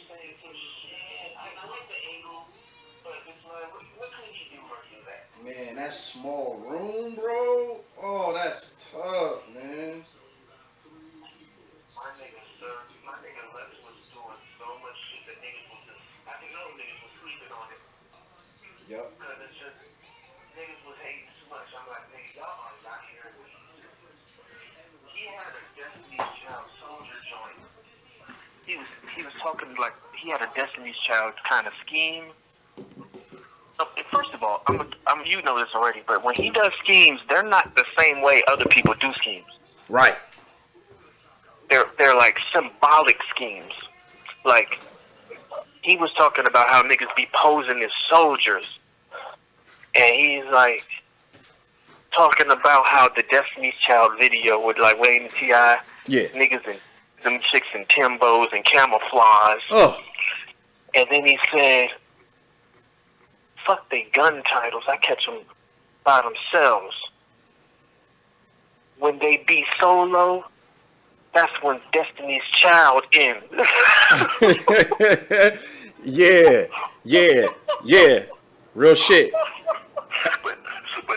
saying some shit. I like the angle, but it's like, what can he do versus that? Man, that small room, bro. Oh, that's tough, man. My nigga Lex was doing so much shit that niggas was just, I think those niggas was sleeping on it. Yep. Because it's just, niggas was hating too much. I'm like, nigga, y'all are not hearing what he had a Destiny's Child soldier joint. He was talking like he had a Destiny's Child kind of scheme. First of all, you know this already, but when he does schemes, they're not the same way other people do schemes. Right. They're like symbolic schemes. Like, he was talking about how niggas be posing as soldiers. And he's like talking about how the Destiny's Child video with like Wayne and T.I. Yeah. Niggas and them chicks in Timbos and camouflage. Oh. And then he said, fuck they gun titles. I catch them by themselves. When they be solo, that's when Destiny's Child ends. Yeah. Real shit. But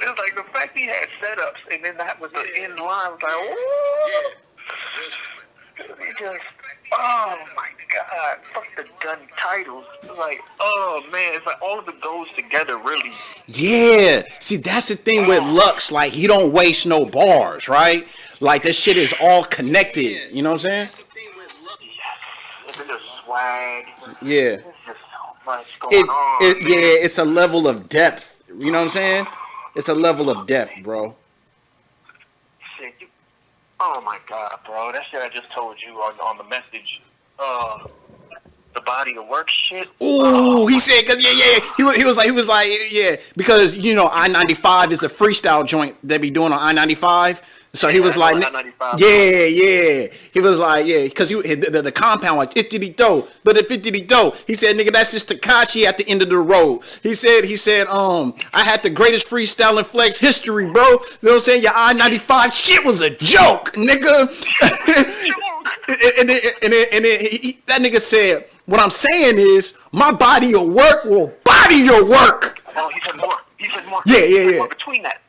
it's like the fact he had setups and then that was the end line. Was like, oh, he just, oh my God, fuck the gun titles. It's like, oh man, it's like all of it goes together really. Yeah. See, that's the thing with Lux. Like, he don't waste no bars, right? Like, this shit is all connected. You know what I'm saying? It's a swag. Yeah. There's just so much going on. Yeah, it's a level of depth. You know what I'm saying? It's a level of depth, bro. Shit, oh my God, bro. That shit I just told you on the message. The body of work shit. Ooh, he said, cause yeah. He was like, yeah, because you know I-95 is the freestyle joint they be doing on I-95. So he was like, yeah. He was like, yeah, because the compound like it-diddy-do, but if it-diddy-do, he said, nigga, that's just Takashi at the end of the road. He said, I had the greatest freestyle in flex history, bro. You know what I'm saying? Your I-95 shit was a joke, nigga. and then that nigga said, what I'm saying is, my body of work will body your work. Oh, he said more. Yeah. More between that.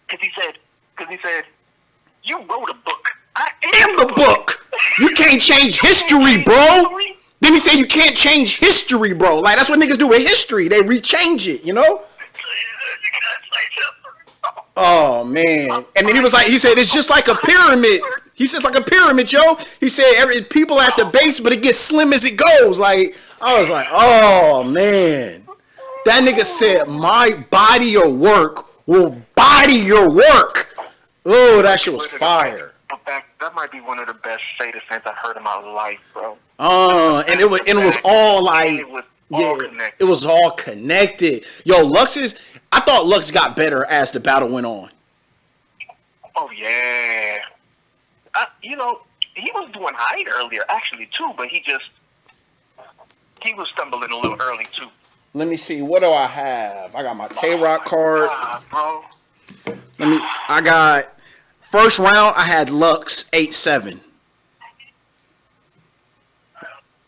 Because he said, you wrote a book. I am the book. You can't change history, bro. Then he said you can't change history, bro. Like, that's what niggas do with history. They rechange it, you know? Oh, man. And then he said, it's just like a pyramid. He says like a pyramid, yo. He said people at the base, but it gets slim as it goes. Like, I was like, oh, man. That nigga said, my body of work will body your work. Oh, that shit was fire. That might be one of the best say defense I've heard in my life, bro. And it was all like, it was all connected. Yo, I thought Lux got better as the battle went on. Oh yeah, you know, he was doing height earlier actually too, but he was stumbling a little early too. Let me see. What do I have? I got my Tay-Rock card. Bro. I got first round. I had Lux 8-7.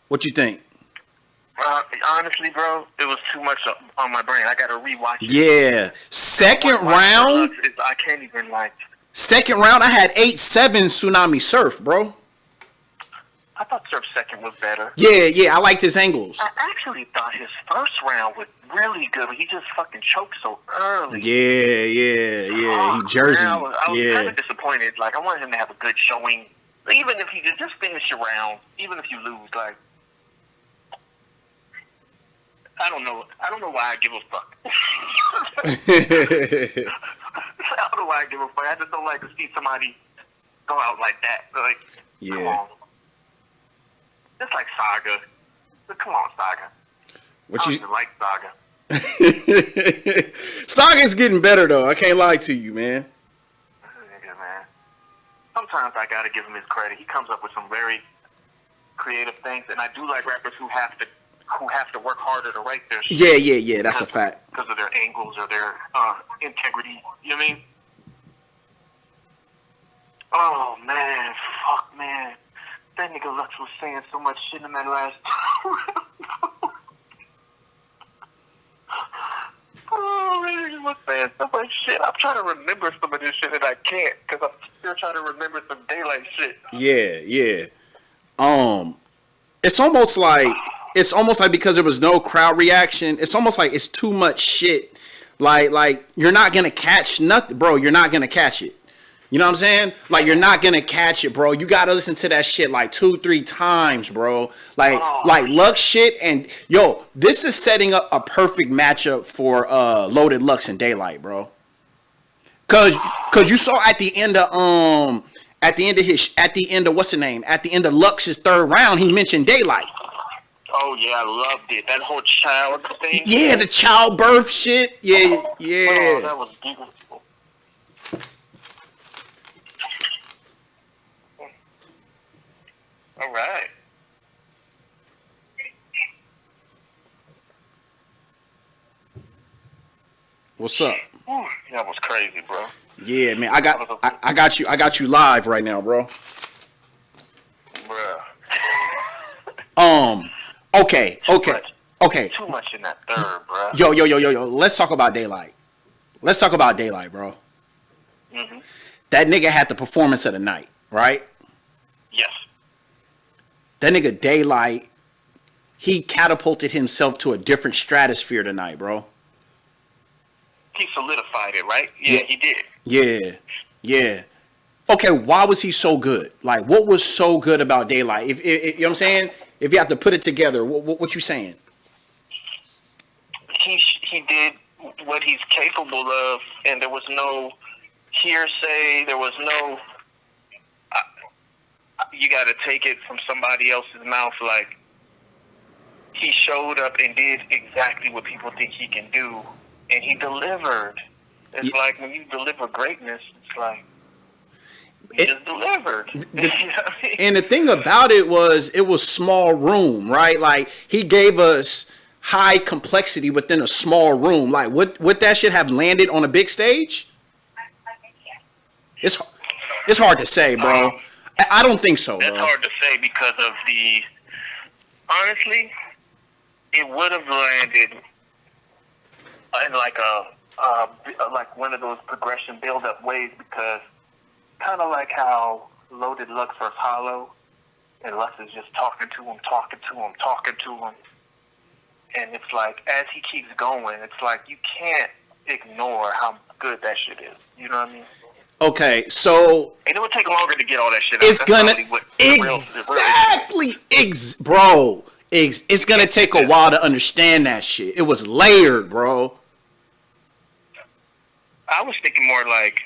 What you think? Honestly, bro, it was too much on my brain. I got to rewatch it. Yeah. Second round. I can't even like. Second round, I had 8-7 Tsunami Surf, bro. I thought Surf's second was better. Yeah, I liked his angles. I actually thought his first round was really good, but he just fucking choked so early. Yeah. He Jersey. Man, I was kind of disappointed. Like, I wanted him to have a good showing. Even if he could just finish your round, even if you lose, like, I don't know why I give a fuck. I don't know why I give a fuck. I just don't like to see somebody go out like that. Like, come on. Just like Saga. But come on, Saga. I like Saga. Saga's getting better, though. I can't lie to you, man. Nigga, man. Sometimes I gotta give him his credit. He comes up with some very creative things, and I do like rappers who have to work harder to write their shit. Yeah. That's a fact. Because of their angles or their integrity. You know what I mean? Oh, man. Fuck, man. That nigga Lux was saying so much shit in that last. Oh, man, he was saying so much shit. I'm trying to remember some of this shit and I can't because I'm still trying to remember some daylight shit. Yeah. It's almost like because there was no crowd reaction, it's almost like it's too much shit. Like you're not gonna catch nothing, bro. You're not gonna catch it. You know what I'm saying? Like, you're not gonna catch it, bro. You gotta listen to that shit like 2-3 times, bro. Like Lux shit. And yo, this is setting up a perfect matchup for Loaded Lux and DAYLYT, bro. Cause you saw at the end of what's the name? At the end of Lux's third round, he mentioned DAYLYT. Oh yeah, I loved it. That whole child thing. Yeah, the childbirth shit. Yeah. Oh, that was beautiful. All right. What's up? Ooh, that was crazy, bro. Yeah, man. I got you live right now, bro. Bruh. Okay. Too much in that third, bro. Yo. Let's talk about DAYLYT. Bro. Mm-hmm. That nigga had the performance of the night, right? Yes. That nigga DAYLYT, he catapulted himself to a different stratosphere tonight, bro. He solidified it, right? Yeah, he did. Yeah. Okay, why was he so good? Like, what was so good about DAYLYT? If you know what I'm saying? If you have to put it together, what you saying? He did what he's capable of, and there was no hearsay. There was no. You got to take it from somebody else's mouth. Like, he showed up and did exactly what people think he can do, and he delivered. It's like when you deliver greatness, it's like he just delivered. And the thing about it was small room, right? Like, he gave us high complexity within a small room. Like, would that shit have landed on a big stage? It's hard to say, bro. I don't think so. It's hard to say because of the. Honestly, it would have landed in like like one of those progression build-up ways, because kind of like how Loaded Lux versus Hollow, and Lux is just talking to him, and it's like as he keeps going, it's like you can't ignore how good that shit is. You know what I mean? Okay, so and it would take longer to get all that shit out. It's gonna It's gonna take a while to understand that shit. It was layered, bro. I was thinking more like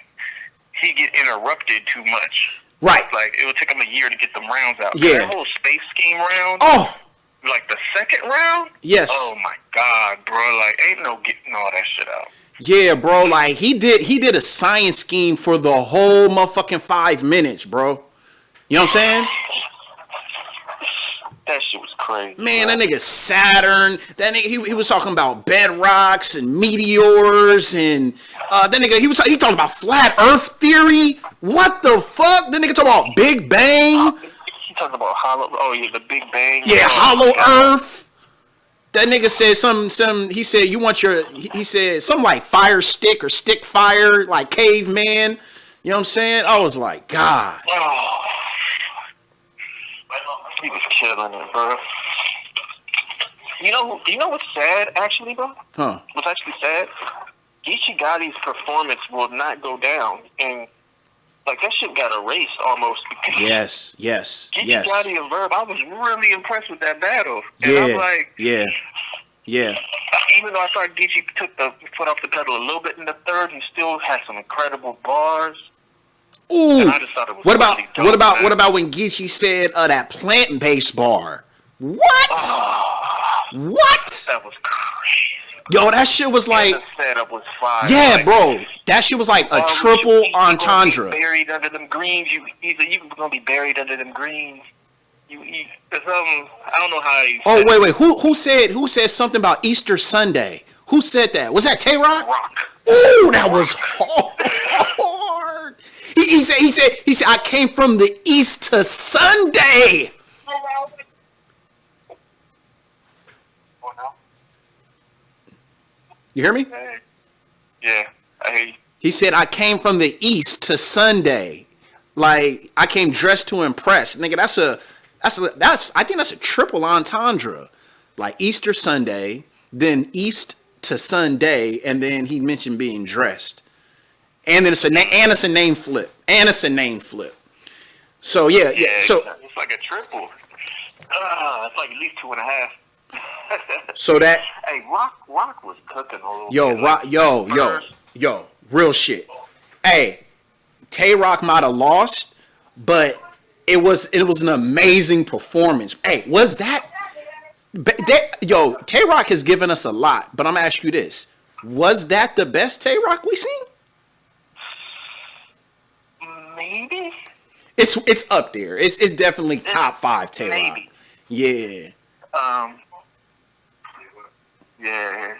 he get interrupted too much. Right. Like it would take him a year to get them rounds out. Yeah. That whole space scheme round. Oh. Like the second round. Yes. Oh my god, bro! Like ain't no getting all that shit out. Yeah, bro. Like he did a science scheme for the whole motherfucking 5 minutes, bro. You know what I'm saying? That shit was crazy. Man, bro. That nigga Saturn. That nigga he was talking about bedrocks and meteors and that nigga he talking about flat Earth theory. What the fuck? That nigga talking about Big Bang. He talking about hollow. Oh yeah, the Big Bang. Yeah, hollow Earth. That nigga said some. He said you want your. He said something like fire stick or stick fire, like caveman. You know what I'm saying? I was like, God. Oh. He was killing it, bro. You know what's sad, actually, bro? Huh? What's actually sad? Geechee Gotti's performance will not go down, and like that shit got erased almost. Because Yes. Geechee Gotti and Verb, I was really impressed with that battle. And yeah. I'm like, yeah. Even though I thought Geechee took the foot off the pedal a little bit in the third, he still had some incredible bars. Ooh. And I just thought it was what really about when Geechee said that plant-based bar? What? What? That was crazy. Yo, that shit was like. And the setup was fire. Yeah, like, bro. That shit was like a triple entendre. Buried under them greens. You gonna be buried under them greens. I don't know how. Oh wait. Who said something about Easter Sunday? Who said that? Was that Tay Rock? Rock. Ooh, that was hard. He said I came from the east to Sunday. You hear me? Yeah, I hear you. He said I came from the east to Sunday. Like I came dressed to impress. Nigga, I think that's a triple entendre. Like Easter Sunday, then east to Sunday, and then he mentioned being dressed. And then it's a name flip. So yeah. So it's like a triple. It's like at least 2.5. So that hey, Rock was cooking a little bit. Yo, real shit. Hey, Tay Rock might have lost, but it was an amazing performance. Hey, was that? Tay Rock has given us a lot, but I'm gonna ask you this: was that the best Tay Rock we seen? Maybe. It's up there. It's definitely top 5 Tay Rock. Maybe. Yeah. Yeah.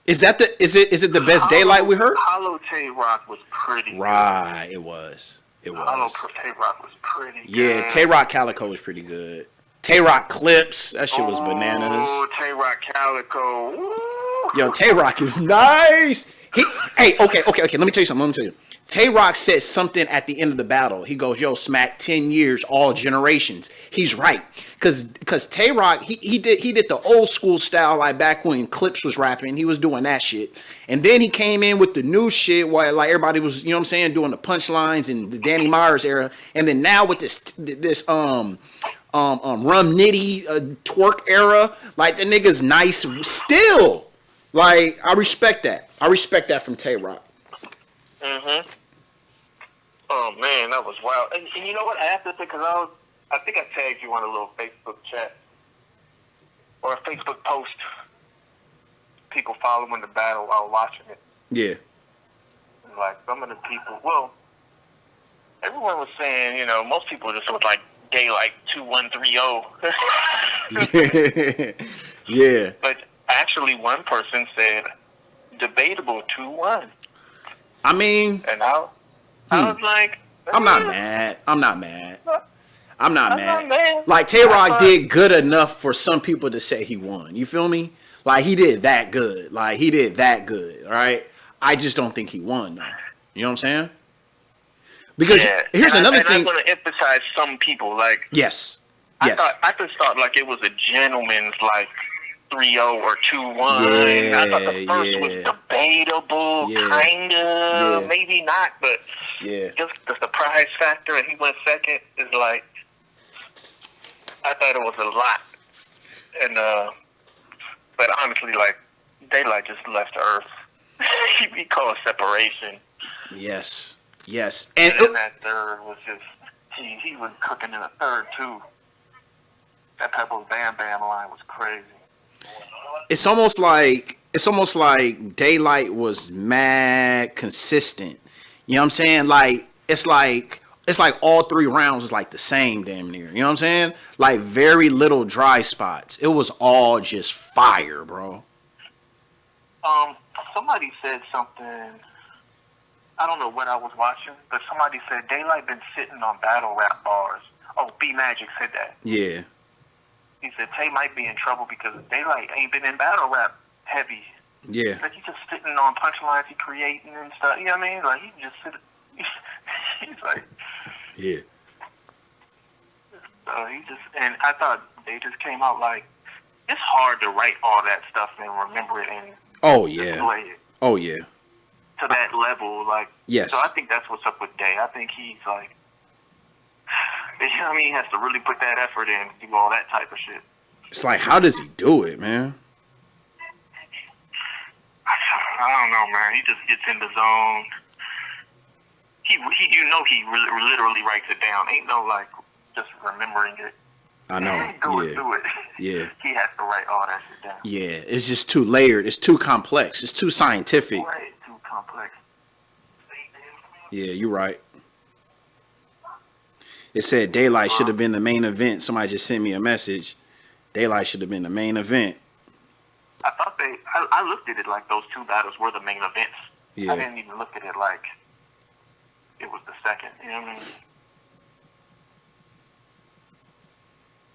Is it the best DAYLYT we heard? Hollow Tay Rock was pretty right, good. It was. Hollow Tay Rock was pretty good. Yeah, Tay Rock Calico was pretty good. Tay Rock Clips, that shit was bananas. Oh, Tay Rock Calico. Woo. Yo, Tay Rock is nice. Okay, let me tell you something. Tay Rock said something at the end of the battle. He goes, yo, Smack, 10 years, all generations. He's right. Cause Tay Rock, he did the old school style, like back when Clips was rapping. He was doing that shit. And then he came in with the new shit where like everybody was, you know what I'm saying, doing the punchlines in the Danny Myers era. And then now with this Rum Nitty twerk era, like the nigga's nice still. Like, I respect that. I respect that from Tay Rock. Mm-hmm. Oh man, that was wild. And you know what? I have to say, because I think I tagged you on a little Facebook chat or a Facebook post. People following the battle while watching it. Yeah. Like some of the people, well, everyone was saying, you know, most people just was like DAYLYT 2130. Yeah. But actually, one person said debatable 2-1. I mean, and I was like, I'm not mad. Like, Tay Rock did good enough for some people to say he won. You feel me? Like, he did that good. All right? I just don't think he won, though. You know what I'm saying? Because here's another thing. I'm going to emphasize some people. Like, yes. I just thought like it was a gentleman's, like, 3-0 or 2-1. Yeah, I thought the first was debatable, kind of, maybe not, but just the surprise factor, and he went second is like, I thought it was a lot. And but honestly, like, DAYLYT just left Earth. He called separation. Yes. And that third was just, he was cooking in the third too. That Pebbles Bam Bam line was crazy. It's almost like DAYLYT was mad consistent. You know what I'm saying? Like it's like all 3 rounds was like the same damn near. You know what I'm saying? Like very little dry spots. It was all just fire, bro. Somebody said something. I don't know what I was watching, but somebody said DAYLYT been sitting on battle rap bars. Oh, B Magic said that. Yeah. He said Tay might be in trouble because DAYLYT ain't been in battle rap heavy. Yeah. Like he's just sitting on punchlines he creating and stuff. You know what I mean? Like he just sit. He's like. Yeah. So he just, and I thought they just came out like it's hard to write all that stuff and remember it and display it. Oh yeah. To that level, like. Yes. So I think that's what's up with Day. I think he's like. You know what I mean? He has to really put that effort in to do all that type of shit. It's like, how does he do it, man? I don't know, man. He just gets in the zone. He literally writes it down. Ain't no, like, just remembering it. I know. Do it. Yeah. He has to write all that shit down. Yeah, it's just too layered. It's too complex. It's too scientific. Way too complex. Yeah, you're right. It said DAYLYT should have been the main event. Somebody just sent me a message. DAYLYT should have been the main event. I thought I looked at it like those 2 battles were the main events. Yeah. I didn't even look at it like it was the second. You know what I mean?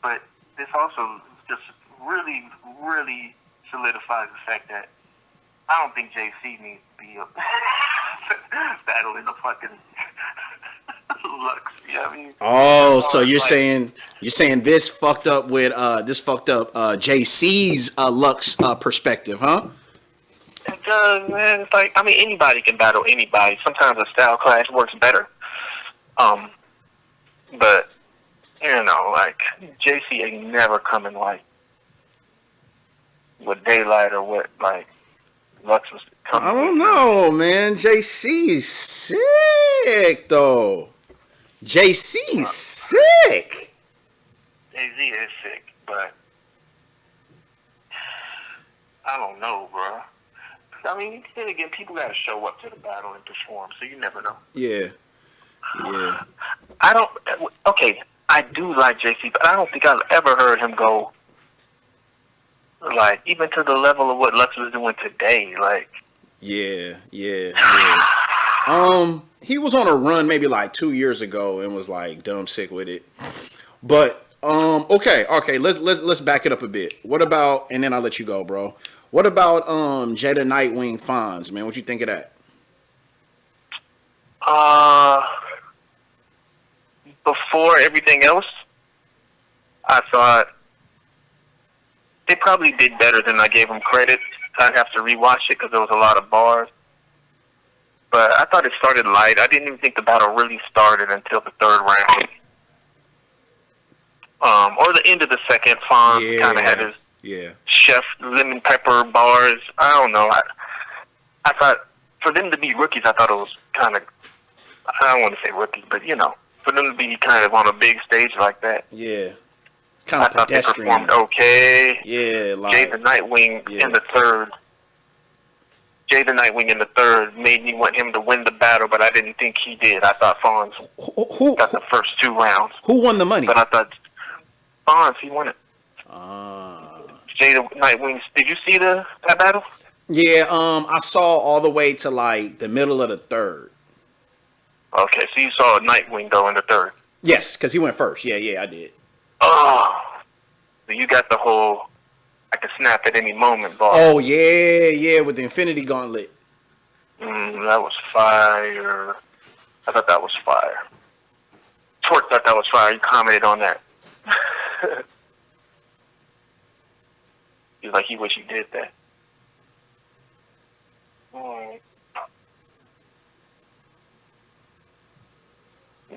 But this also just really, really solidifies the fact that I don't think JC needs to be battling a fucking Lux. You know what I mean? Oh, so you're saying this fucked up with JC's Lux perspective, huh? It does, man. It's like, I mean, anybody can battle anybody. Sometimes a style clash works better. But you know, like JC ain't never coming like with DAYLYT or what like Lux was coming. I don't know, man. JC's sick though. JC's sick. JZ is sick, but I don't know, bro. I mean, then again, people gotta show up to the battle and perform, so you never know. Yeah. Okay, I do like JC, but I don't think I've ever heard him go like even to the level of what Lux was doing today. Like, yeah. He was on a run maybe like 2 years ago and was like dumb sick with it. But okay, let's back it up a bit. What about, and then I'll let you go, bro. What about Jada Nightwing Fonz, man? What you think of that? Before everything else, I thought they probably did better than I gave them credit. I'd have to rewatch it because there was a lot of bars. But I thought it started light. I didn't even think the battle really started until the third round. Or the end of the second. Fonz kind of had his chef lemon pepper bars. I don't know. I thought for them to be rookies, I thought it was kind of, I don't want to say rookies, but you know, for them to be kind of on a big stage like that. Yeah. Kind of I pedestrian. thought they performed okay. Yeah, like Jada Nightwing in the third. Jada Nightwing in the third made me want him to win the battle, but I didn't think he did. I thought Fonz got the first 2 rounds. Who won the money? But I thought Fonz, he won it. Jada Nightwing, did you see that battle? Yeah, I saw all the way to like the middle of the third. Okay, so you saw Nightwing go in the third. Yes, because he went first. Yeah, I did. Oh, so you got the whole I can snap at any moment bar. Oh yeah, with the Infinity Gauntlet. That was fire. I thought that was fire. Torque thought that was fire. He commented on that. He's like, he wish he did that.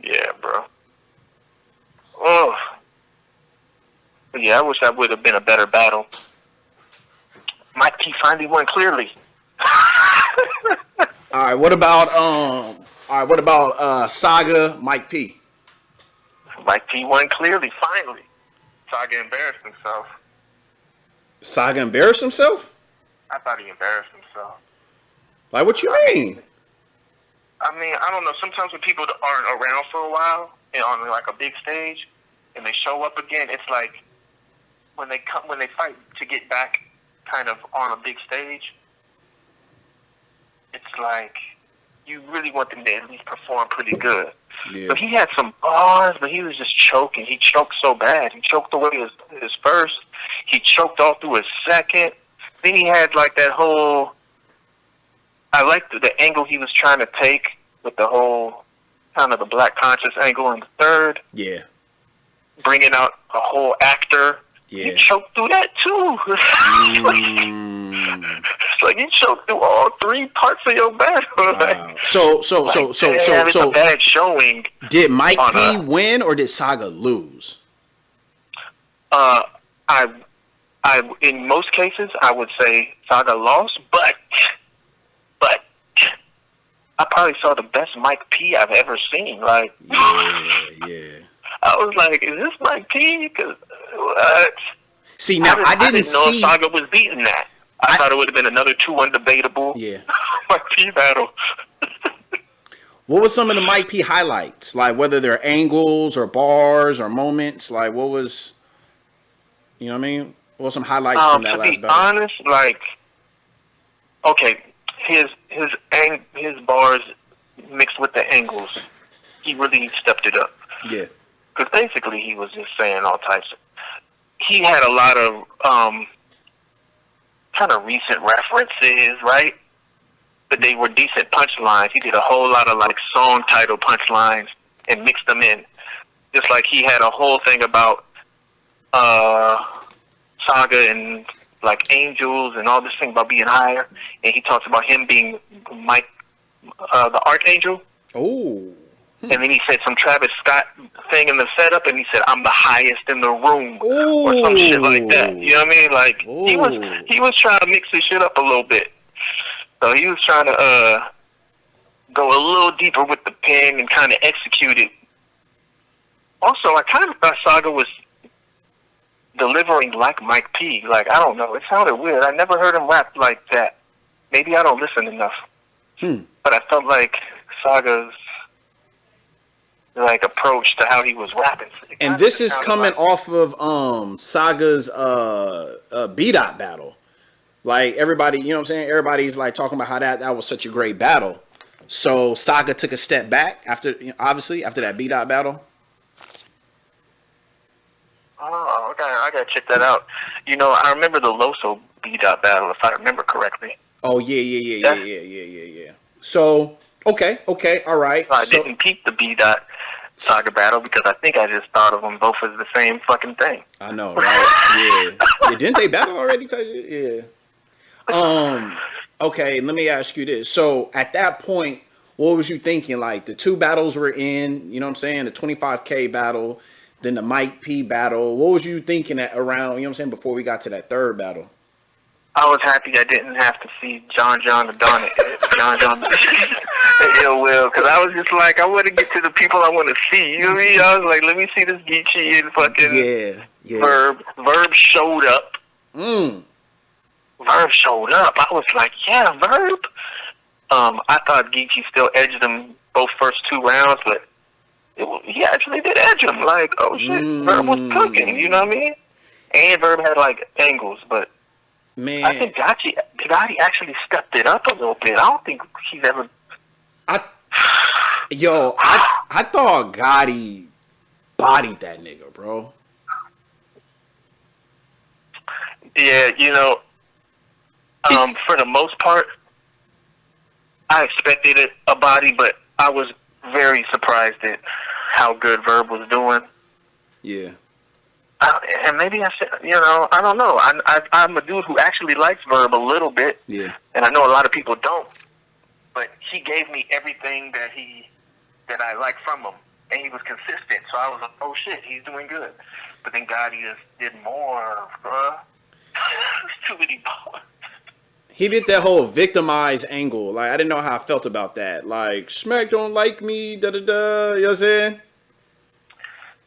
Yeah, bro. Oh. But yeah, I wish that would have been a better battle. Mike P finally won clearly. All right, what about Saga Mike P? Mike P won clearly, finally. Saga embarrassed himself. Saga embarrassed himself? I thought he embarrassed himself. Like, what you mean? I mean, I don't know. Sometimes when people aren't around for a while and on like a big stage, and they show up again, it's like when they fight to get back, kind of on a big stage. It's like you really want them to at least perform pretty good. Yeah. But he had some bars, but he was just choking. He choked so bad. He choked away his first. He choked all through his second. Then he had like that whole. I liked the angle he was trying to take with the whole kind of the black conscious angle in the third. Yeah. Bringing out a whole actor. Yeah. You choked through that too. It's like you choked through all 3 parts of your battle. Wow. So it's a bad showing. Did Mike P win or did Saga lose? In most cases I would say Saga lost, but I probably saw the best Mike P I've ever seen. Like, yeah. I was like, is this Mike P? Cause what? See, now I didn't know see if Saga was beating that. I thought it would have been another 2 undebatable. Yeah. Mike P battle. What was some of the Mike P highlights? Like whether they're angles or bars or moments. Like what was, you know what I mean? What were some highlights from that last battle? To be honest, like, okay, his bars mixed with the angles, he really stepped it up. Yeah. Because basically he was just saying all types of... He had a lot of kind of recent references, right? But they were decent punchlines. He did a whole lot of like song title punchlines and mixed them in. Just like he had a whole thing about Saga and like angels and all this thing about being higher. And he talks about him being Mike, the Archangel. Oh. And then he said some Travis Scott thing in the setup, and he said, "I'm the highest in the room," or some shit like that. You know what I mean? Like he was trying to mix his shit up a little bit. So he was trying to go a little deeper with the pen and kind of execute it. Also, I kind of thought Saga was delivering like Mike P. Like, I don't know, it sounded weird. I never heard him rap like that. Maybe I don't listen enough. But I felt like Saga's like approach to how he was rapping. And this is coming off of Saga's B-Dot battle. Like everybody, you know what I'm saying? Everybody's like talking about how that was such a great battle. So Saga took a step back after, obviously, after that B-Dot battle. Oh, okay. I gotta check that out. You know, I remember the Loso B-Dot battle, if I remember correctly. Oh yeah. So okay, all right. I didn't peep the B-Dot Saga battle because I think I just thought of them both as the same fucking thing. I know, right? Yeah. Didn't they battle already? Yeah. Okay, let me ask you this. So at that point, what was you thinking? Like the two battles were in, you know what I'm saying? The 25K battle, then the Mike P battle. What was you thinking around, you know what I'm saying, before we got to that third battle? I was happy I didn't have to see John the Ill Will, because I was just like, I want to get to the people I want to see. You know what I mean? I was like, let me see this Geechee and fucking Verb. Verb showed up. Verb showed up. I was like, yeah, Verb. I thought Geechee still edged him both first two rounds, but he actually did edge him. Like, oh shit, Verb was cooking. You know what I mean? And Verb had like angles, but man, I think Gotti actually stepped it up a little bit. I don't think he's ever. I thought Gotti bodied that nigga, bro. Yeah, you know, for the most part, I expected a body, but I was very surprised at how good Verb was doing. Yeah. And maybe I should, you know, I don't know. I'm a dude who actually likes Verb a little bit. Yeah. And I know a lot of people don't. But he gave me everything that I like from him. And he was consistent. So I was like, oh shit, he's doing good. But then Gotti just did more, bruh. Too many bars. He did that whole victimized angle. Like, I didn't know how I felt about that. Like, Smack don't like me, da-da-da. You know what I'm saying?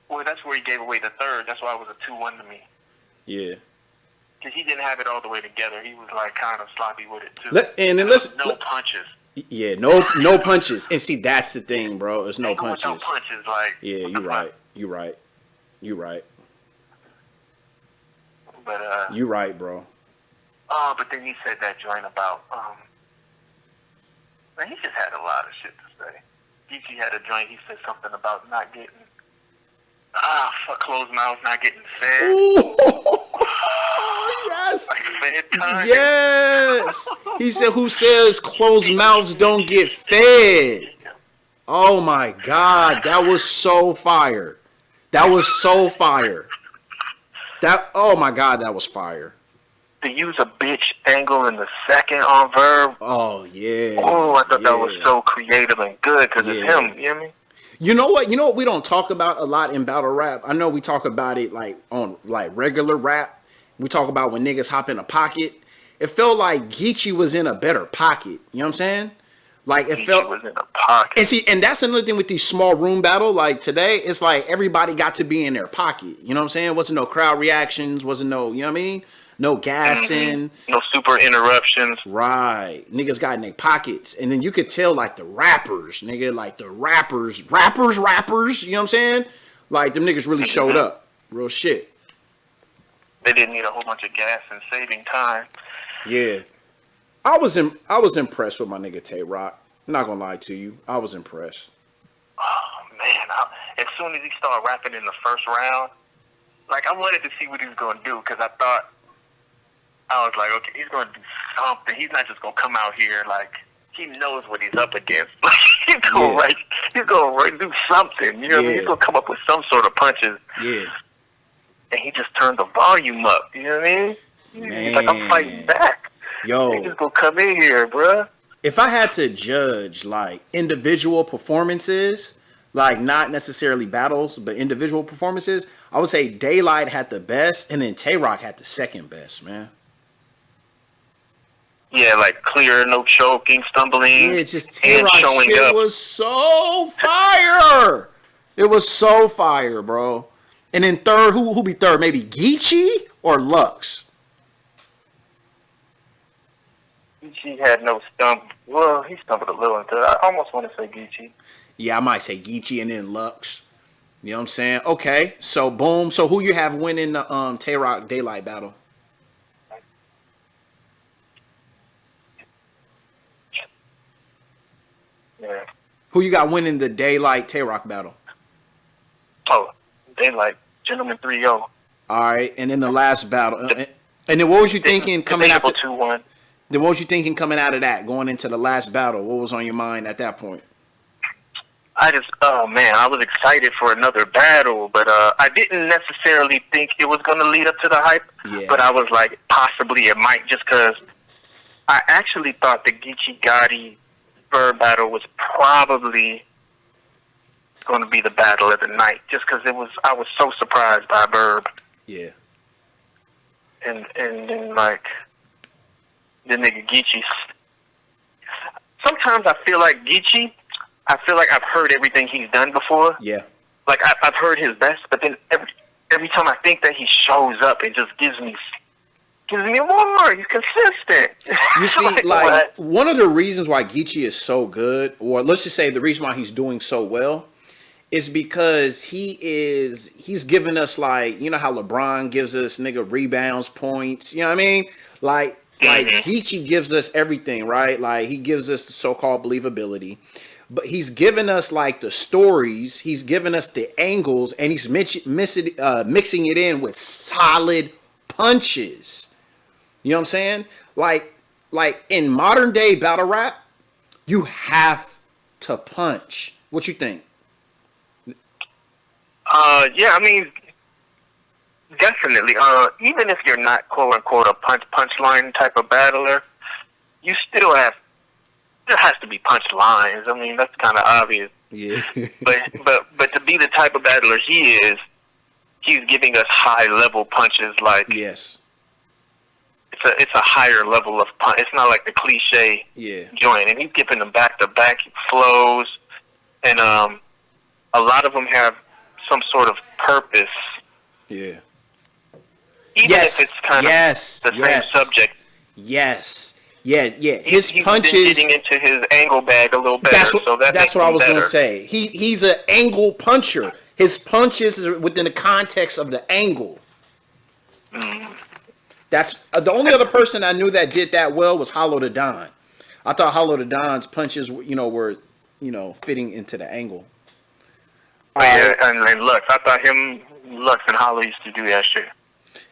Well, that's where he gave away the third. That's why it was a 2-1 to me. Yeah. Because he didn't have it all the way together. He was, like, kind of sloppy with it, too. No punches. Yeah, no punches. And see, that's the thing, bro. There's no punches. No punches, like... Yeah, you're right. But, you're right, bro. Oh, but then he said that joint about, man, he just had a lot of shit to say. Geechee had a joint, he said something about not getting... fuck closed mouths not getting fed. Ooh, yes. Like fed time. Yes. He said, who says closed mouths don't get fed? Oh my God. That was so fire. Oh my God, that was fire. To use a bitch angle in the second on Verb. Oh, yeah. Oh, I thought that was so creative and good because it's him. You know what I mean? You know what we don't talk about a lot in battle rap? I know we talk about it like on like regular rap. We talk about when niggas hop in a pocket. It felt like Geechee was in a better pocket. You know what I'm saying? Like it Geechee was in a pocket. And that's another thing with these small room battle. Like today, it's like everybody got to be in their pocket. You know what I'm saying? Wasn't no crowd reactions. Wasn't no, you know what I mean? No gassing. No super interruptions. Right. Niggas got in their pockets. And then you could tell like the rappers, nigga, like the rappers, you know what I'm saying? Like them niggas really showed up. Real shit. They didn't need a whole bunch of gas and saving time. Yeah. I was impressed with my nigga Tay Rock. I'm not gonna lie to you. I was impressed. Oh man! As soon as he started rapping in the first round, like I wanted to see what he was gonna do because I was like, okay, he's gonna do something. He's not just gonna come out here like he knows what he's up against. Like he's gonna do something. You know what I mean? He's gonna come up with some sort of punches. Yeah. And he just turned the volume up. You know what I mean? Man. He's like, I'm fighting back. Yo. He's just gonna come in here, bruh. If I had to judge like individual performances, like not necessarily battles, but individual performances, I would say DAYLYT had the best, and then Tay-Rock had the second best, man. Yeah, like clear, no choking, stumbling. Yeah, just Tay-Rock shit was so fire. It was so fire, bro. And then third, who be third? Maybe Geechee or Lux? Geechee had no stump. Well, he stumbled a little into it. I almost want to say Geechee. Yeah, I might say Geechee and then Lux. You know what I'm saying? Okay, so boom. So who you have winning the Tay-Rock DAYLYT battle? Yeah. Who you got winning the DAYLYT Tay-Rock battle? Oh, DAYLYT, Gentleman 3-0. All right, and then the last battle. And then what was you thinking coming after? 2-1. Then what was you thinking coming out of that, going into the last battle? What was on your mind at that point? Oh man, I was excited for another battle, but I didn't necessarily think it was going to lead up to the hype. Yeah. But I was like, possibly it might, just because I actually thought the Geechee Gotti Verb battle was probably going to be the battle of the night, just because I was so surprised by Verb. Yeah. And then like the nigga Geechee. Sometimes I feel like Geechee. I feel like I've heard everything he's done before. Yeah. Like I've heard his best, but then every time I think that he shows up, it just gives me more. He's consistent. You see, like one of the reasons why Geechee is so good, or let's just say the reason why he's doing so well, is because he's giving us, like, you know how LeBron gives us nigga rebounds, points, you know what I mean? Like Geechee gives us everything, right? Like he gives us the so-called believability. But he's given us like the stories, he's given us the angles, and he's mixing it in with solid punches. You know what I'm saying? Like in modern day battle rap, you have to punch. What you think? Yeah, I mean, definitely. Even if you're not quote unquote a punchline type of battler, you still have. There has to be punch lines. I mean, that's kind of obvious. Yeah. but to be the type of battler he is, he's giving us high level punches. Like yes, it's a higher level of punch. It's not like the cliche joint, and he's giving them back to back flows, and a lot of them have some sort of purpose. Yeah. Even if it's kind of the same subject. Yes. Yeah. His he's punches getting into his angle bag a little better. That's what I was going to say. He's an angle puncher. His punches are within the context of the angle. That's the only other person I knew that did that well was Hollow the Don. I thought Hollow the Don's punches, were fitting into the angle. And Lux. I thought Lux and Hollow used to do that shit.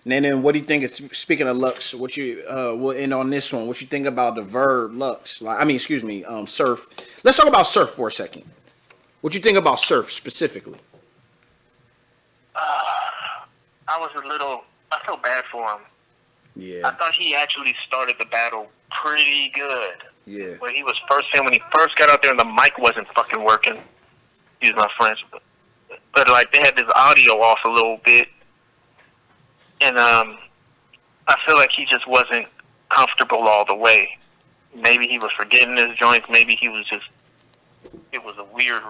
And then what do you think? Speaking of Lux, what you we'll end on this one. What you think about the Verb Lux? Surf. Let's talk about Surf for a second. What you think about Surf specifically? I felt bad for him. Yeah. I thought he actually started the battle pretty good. Yeah. When he first got out there and the mic wasn't fucking working. Excuse my French, but like they had this audio off a little bit. And I feel like he just wasn't comfortable all the way. Maybe he was forgetting his joints. Maybe he was just... It was a weird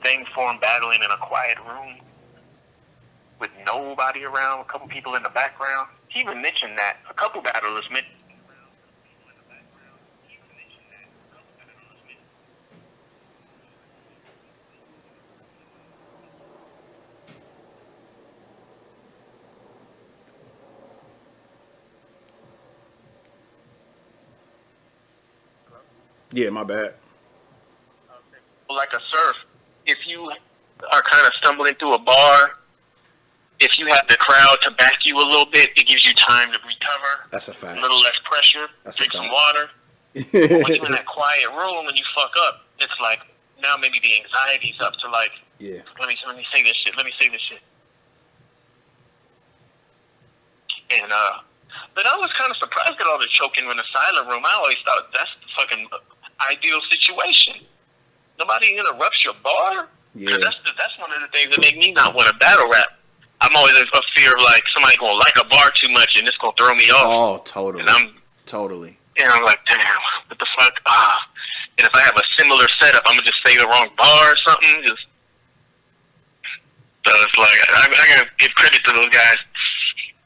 thing for him battling in a quiet room with nobody around, a couple people in the background. He even mentioned that. A couple battlers mentioned... Yeah, my bad. example, like a surf, if you are kind of stumbling through a bar, if you have the crowd to back you a little bit, it gives you time to recover. That's a fact. A little less pressure. Drink some water. But when you're in that quiet room and you fuck up, it's like now maybe the anxiety's up to like, let me say this shit. And but I was kind of surprised at all the choking in the silent room. I always thought that's the fucking ideal situation. Nobody interrupts your bar. Yeah. That's one of the things that make me not want to battle rap. I'm always a fear of like somebody gonna like a bar too much and it's gonna throw me off. Oh, totally. And I'm like, damn, what the fuck? And if I have a similar setup, I'm gonna just say the wrong bar or something. So it's like I gotta give credit to those guys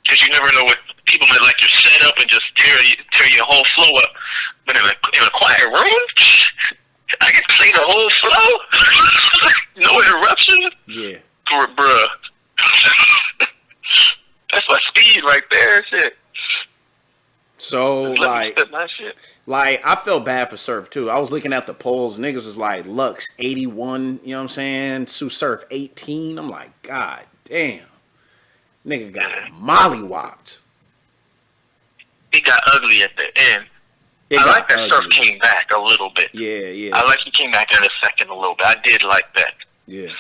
because you never know what people might like your setup and just tear your whole flow up. But in a quiet room, I can play the whole flow, no interruption. Yeah, bruh. That's my speed right there, shit. So like I felt bad for Surf too. I was looking at the polls. Niggas was like Lux 81. You know what I'm saying? Sue Surf 18. I'm like, God damn, nigga got mollywopped. It got ugly at the end. I like that Surf came back a little bit. Yeah. I like he came back in a second a little bit. I did like that. Yeah.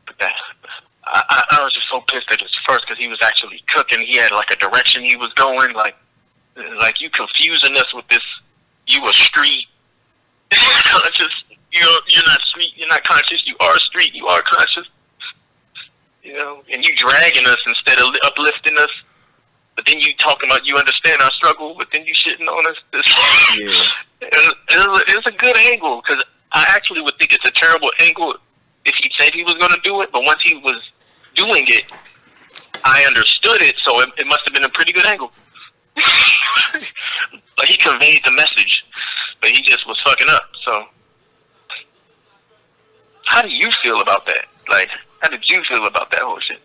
But that. I was just so pissed at his first because he was actually cooking. He had like a direction he was going. Like you confusing us with this. You a street conscious. You're not street. You're not conscious. You are street. You are conscious. You know, and you dragging us instead of uplifting us. But then you talking about you understand our struggle. But then you shitting on us. It's a good angle because I actually would think it's a terrible angle if he said he was going to do it. But once he was doing it, I understood it, so it must have been a pretty good angle. Like he conveyed the message, but he just was fucking up. So, how do you feel about that? Like, how did you feel about that whole shit?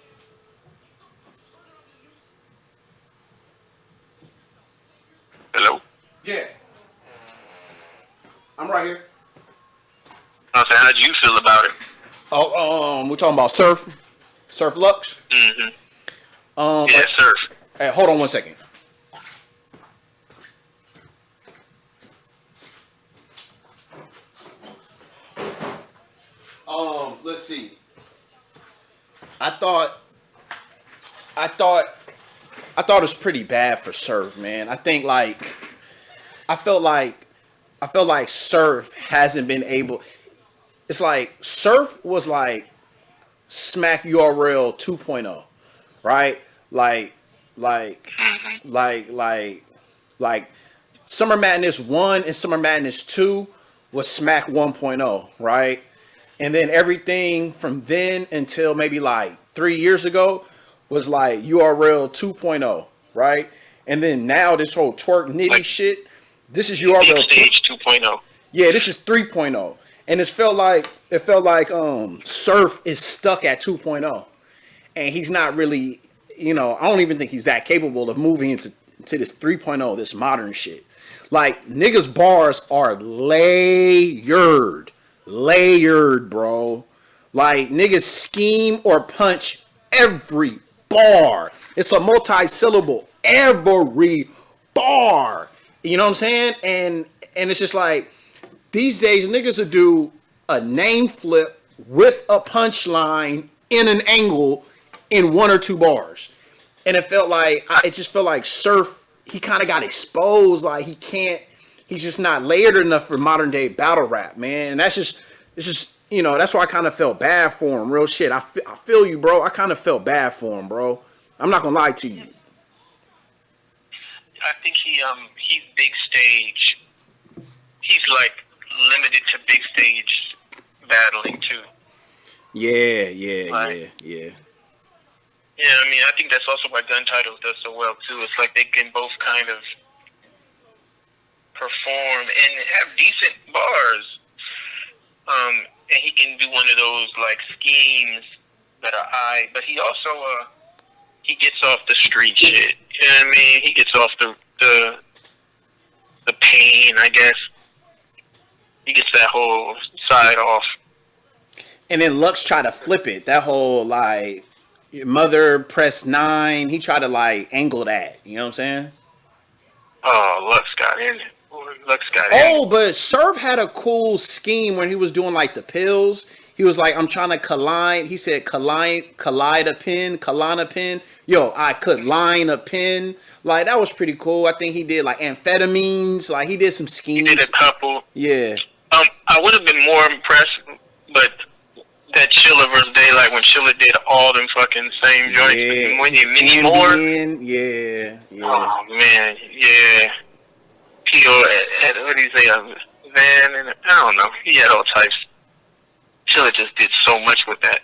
Hello? Yeah. I'm right here. I was saying, how did you feel about it? We're talking about Surf Lux. Mm-hmm. Yeah, Surf. Hey, hold on one second. Let's see. I thought it was pretty bad for Surf, man. I felt like Surf hasn't been able. It's like Surf was like Smack URL 2.0, right? Like Summer Madness 1 and Summer Madness 2 was Smack 1.0, right? And then everything from then until maybe like 3 years ago was like URL 2.0, right? And then now this whole twerk nitty shit, this is URL stage 2.0. Yeah, this is 3.0. And it felt like Surf is stuck at 2.0. And he's not really, I don't even think he's that capable of moving into this 3.0, this modern shit. Like, niggas' bars are layered, bro. Like, niggas scheme or punch every bar. It's a multi-syllable every bar. You know what I'm saying? And it's just like, these days, niggas will do a name flip with a punchline in an angle in 1 or 2 bars. And it just felt like Surf, he kind of got exposed. Like, he's just not layered enough for modern day battle rap, man. And that's why I kind of felt bad for him. Real shit. I feel you, bro. I kind of felt bad for him, bro. I'm not gonna lie to you. I think he's big stage. He's like limited to big stage battling too. Yeah. Yeah, I mean, I think that's also why Gun Titles does so well too. It's like they can both kind of perform and have decent bars. And he can do one of those like schemes that are but he also he gets off the street shit. You know what I mean? He gets off the pain, I guess. He gets that whole side off. And then Lux tried to flip it. That whole like mother press 9. He tried to like angle that. You know what I'm saying? Oh, Lux got in it. Lux got in Oh, it. but Surf had a cool scheme when he was doing like the pills. He was like, I'm trying to collide. He said collide a pin. Yo, I could line a pin. Like that was pretty cool. I think he did like amphetamines. Like he did some schemes. He did a couple. Yeah. I would have been more impressed, but that Chilla versus Daylight when Chilla did all them fucking same joints. Yeah. When you many more. Yeah. Oh man, yeah. P.O. what do you say? Van and I don't know. He had all types. Chilla just did so much with that.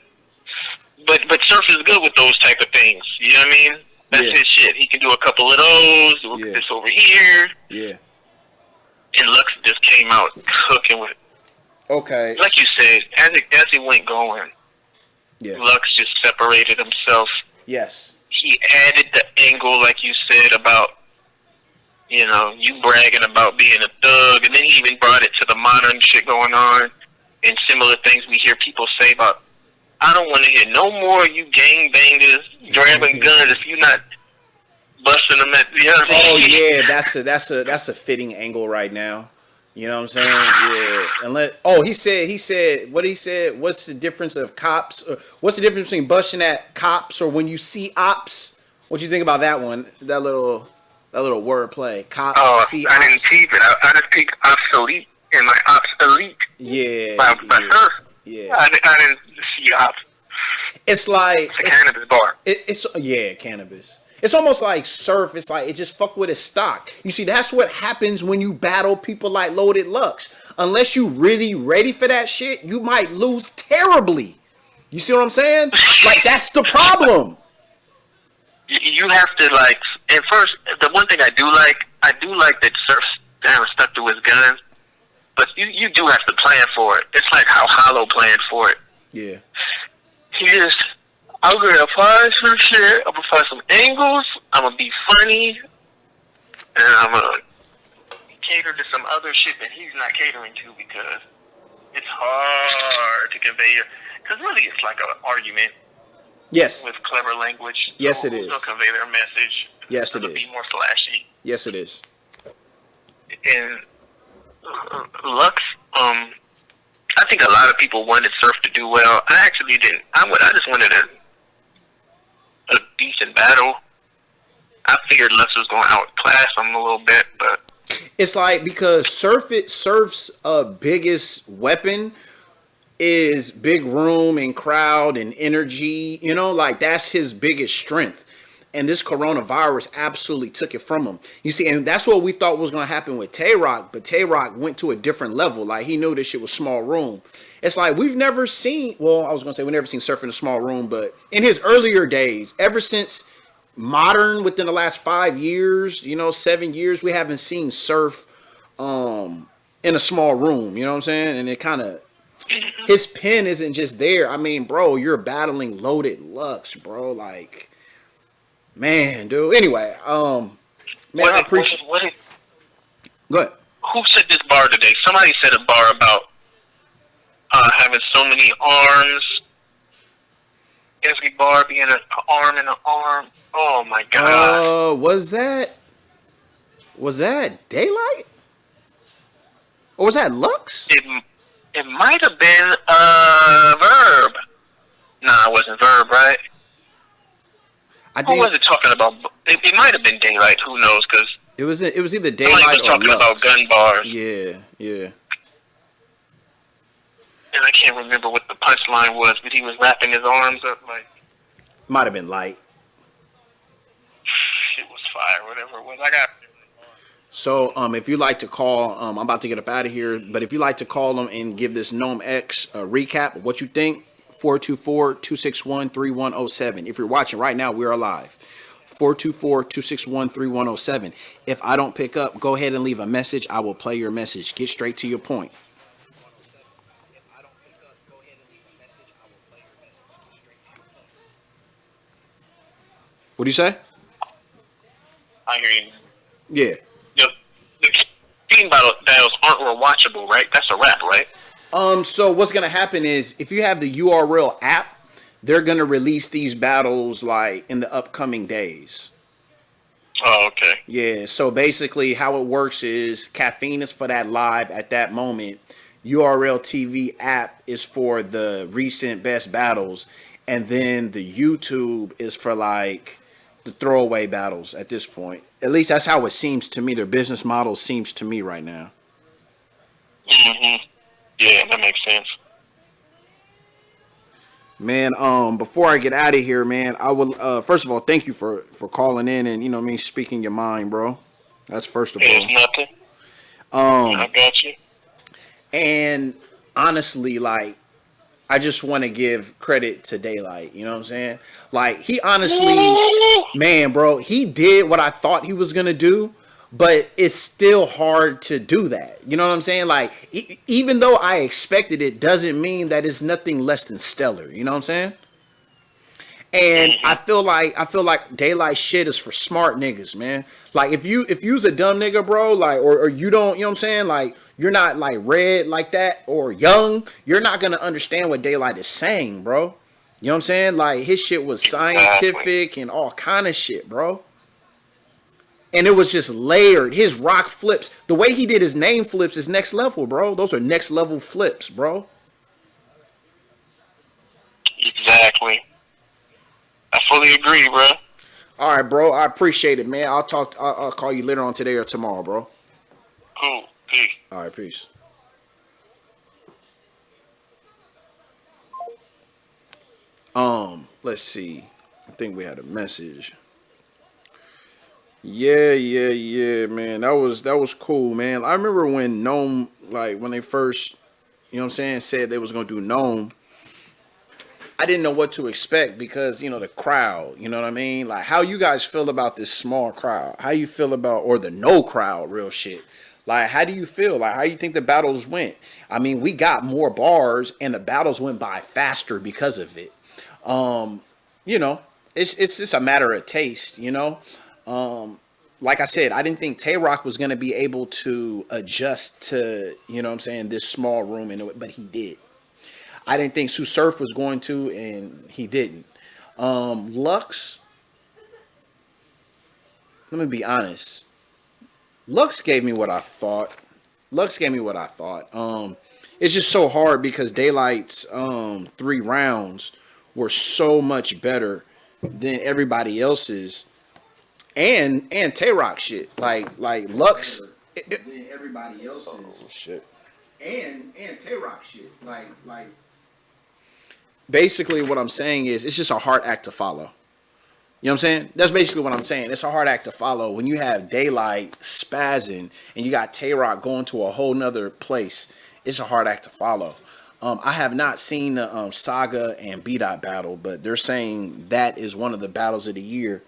But Surf is good with those type of things. You know what I mean? That's his shit. He can do a couple of those. Look at this over here. Yeah. And Lux just came out cooking with it. Okay. Like you said, as it went going, Lux just separated himself. Yes. He added the angle, like you said, about, you know, you bragging about being a thug, and then he even brought it to the modern shit going on, and similar things we hear people say about, I don't want to hear no more you gangbangers grabbing guns if you're not busting them at the other. Oh yeah, that's a fitting angle right now. You know what I'm saying? Yeah. And he said what he said. What's the difference of cops? What's the difference between busting at cops or when you see ops? What you think about that one? That little word play. Cops. Oh, see I ops. didn't keep it. I just picked obsolete and my ops elite. Yeah. By her. Yeah. I didn't see ops. It's like it's a cannabis bar. It's cannabis. It's almost like Surf. It's like it just fuck with his stock. You see, that's what happens when you battle people like Loaded Lux. Unless you really ready for that shit, you might lose terribly. You see what I'm saying? Like that's the problem. You have to like. And first, the one thing I do like that Surf down stuck to his guns. But you do have to plan for it. It's like how Hollow planned for it. Yeah. He just, I'm going to apply some shit. I'm going to find some angles. I'm going to be funny. And I'm going to cater to some other shit that he's not catering to because it's hard to convey your... Because really it's like an argument. Yes. With clever language. Yes, it is. They'll convey their message. Yes, it is. It'll be more flashy. Yes, it is. And Lux, I think a lot of people wanted Surf to do well. I actually didn't. I just wanted a decent battle. I figured Lux was going to outclass him a little bit, but it's like because Surf's biggest weapon is big room and crowd and energy. You know, like that's his biggest strength. And this coronavirus absolutely took it from him. You see, and that's what we thought was going to happen with Tay-Rock. But Tay-Rock went to a different level. Like, he knew this shit was small room. It's like, we've never seen... Well, I was going to say, we've never seen Surf in a small room. But in his earlier days, ever since modern, within the last 5 years, 7 years, we haven't seen Surf in a small room. You know what I'm saying? And it kind of... His pen isn't just there. I mean, bro, you're battling Loaded Lux, bro. Like... Man, dude. Anyway, man, I appreciate. Go ahead. Who said this bar today? Somebody said a bar about having so many arms. Every bar being an arm and an arm. Oh my god. Was that DAYLYT? Or was that Lux? It might have been Verb. Nah, it wasn't Verb, right? Who was it talking about? It might have been DAYLYT. Who knows? Because it was either DAYLYT was talking or about gun bars. Yeah. And I can't remember what the punchline was, but he was wrapping his arms up like. Might have been Light. It was fire, whatever it was. I got. So, if you'd like to call, I'm about to get up out of here, but if you'd like to call them and give this Nome X a recap of what you think. 424-261-3107. If you're watching right now, we are live. 424-261-3107. If I don't pick up, go ahead and leave a message. I will play your message. Get straight to your point. What do you say? I hear you. Yeah. The King dials aren't rewatchable, right? That's a wrap, right? So what's gonna happen is if you have the URL app, they're gonna release these battles like in the upcoming days. Oh, okay. Yeah. So basically, how it works is Caffeine is for that live at that moment. URLTV app is for the recent best battles, and then the YouTube is for like the throwaway battles at this point. At least that's how it seems to me. Their business model seems to me right now. Yeah, that makes sense. Man, before I get out of here, man, I will first of all thank you for calling in and speaking your mind, bro. That's first of all. It's nothing. I got you. And honestly, like, I just want to give credit to DAYLYT. You know what I'm saying? Like, he honestly, man, bro, he did what I thought he was gonna do. But it's still hard to do that. You know what I'm saying? Like, even though I expected it, doesn't mean that it's nothing less than stellar. You know what I'm saying? And I feel like DAYLYT shit is for smart niggas, man. Like, if you's a dumb nigga, bro, like, or you don't, you know what I'm saying? Like, you're not like red like that or young, you're not gonna understand what DAYLYT is saying, bro. You know what I'm saying? Like, his shit was scientific and all kind of shit, bro. And it was just layered. His rock flips, the way he did his name flips is next level, bro. Those are next level flips, bro. Exactly. I fully agree, bro. All right, bro. I appreciate it, man. I'll call you later on today or tomorrow, bro. Cool. Peace. All right, peace. Let's see. I think we had a message. Yeah, man. That was cool, man. I remember when Nome, like, when they first, you know what I'm saying, said they was gonna do Nome. I didn't know what to expect because, the crowd, you know what I mean? Like, how you guys feel about this small crowd? How you feel about, or the no crowd, real shit? Like, how do you feel? Like, how you think the battles went? I mean, we got more bars and the battles went by faster because of it. It's just a matter of taste, like I said, I didn't think Tay-Rock was going to be able to adjust to, this small room, but he did. I didn't think Sue Surf was going to, and he didn't. Lux, let me be honest. Lux gave me what I thought. It's just so hard because DAYLYT's 3 rounds were so much better than everybody else's. And Tay-Rock shit. Like Lux than everybody else's. Oh shit. And Tay-Rock shit. Like basically what I'm saying is it's just a hard act to follow. You know what I'm saying? That's basically what I'm saying. It's a hard act to follow when you have DAYLYT spazzing and you got Tay-Rock going to a whole nother place. It's a hard act to follow. I have not seen the Saga and B-Dot battle, but they're saying that is one of the battles of the year.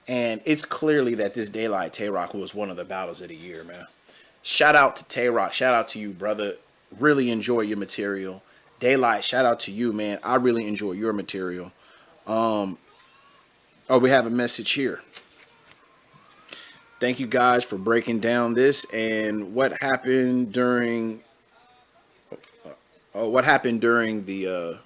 And it's clearly that this DAYLYT Tay-Rock was one of the battles of the year, man. Shout out to Tay-Rock. Shout out to you, brother. Really enjoy your material. DAYLYT, shout out to you, man. I really enjoy your material. We have a message here. Thank you guys for breaking down this and what happened during the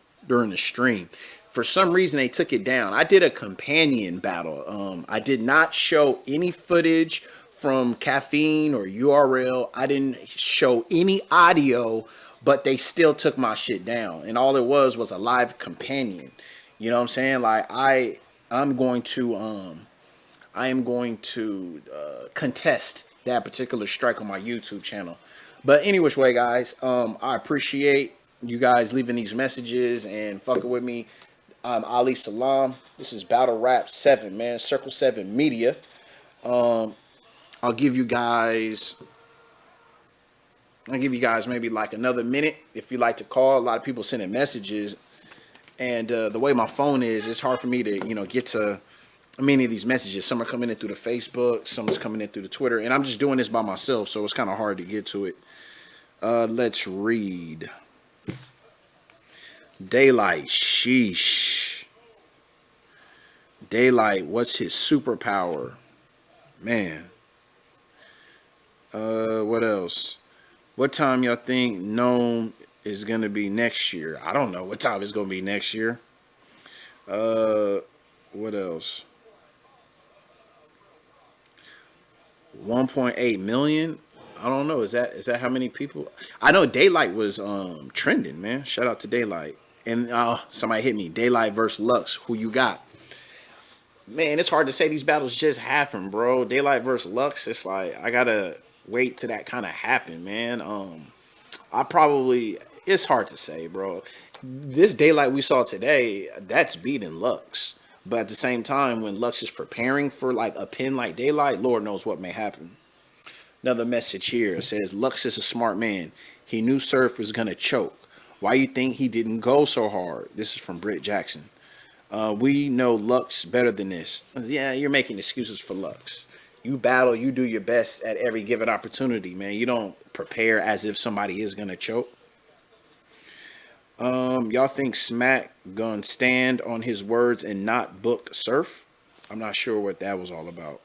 stream. For some reason, they took it down. I did a companion battle. I did not show any footage from Caffeine or URL. I didn't show any audio, but they still took my shit down. And all it was a live companion. You know what I'm saying? Like, I am going to contest that particular strike on my YouTube channel. But any which way, guys, I appreciate you guys leaving these messages and fucking with me. I'm Ali Salaam. This is Battle Rap 7, man. CIRC7E Media. I'll give you guys maybe like another minute if you like to call. A lot of people sending messages, and the way my phone is, it's hard for me to get to many of these messages. Some are coming in through the Facebook, some is coming in through the Twitter, and I'm just doing this by myself, so it's kind of hard to get to it. Let's read. DAYLYT, sheesh. DAYLYT, what's his superpower? Man. What else? What time y'all think Nome is going to be next year. I don't know what time it's going to be next year. What else? 1.8 million. I don't know. Is that how many people? I know DAYLYT was trending, man. Shout out to DAYLYT. And somebody hit me. DAYLYT versus Lux. Who you got? Man, it's hard to say these battles just happen, bro. DAYLYT versus Lux. It's like I gotta wait till that kind of happen, man. It's hard to say, bro. This DAYLYT we saw today, that's beating Lux. But at the same time, when Lux is preparing for like a pin like DAYLYT, Lord knows what may happen. Another message here says, Lux is a smart man. He knew Surf was going to choke. Why you think he didn't go so hard? This is from Britt Jackson. We know Lux better than this. Yeah, you're making excuses for Lux. You battle, you do your best at every given opportunity, man. You don't prepare as if somebody is going to choke. Y'all think Smack gonna stand on his words and not book Surf? I'm not sure what that was all about.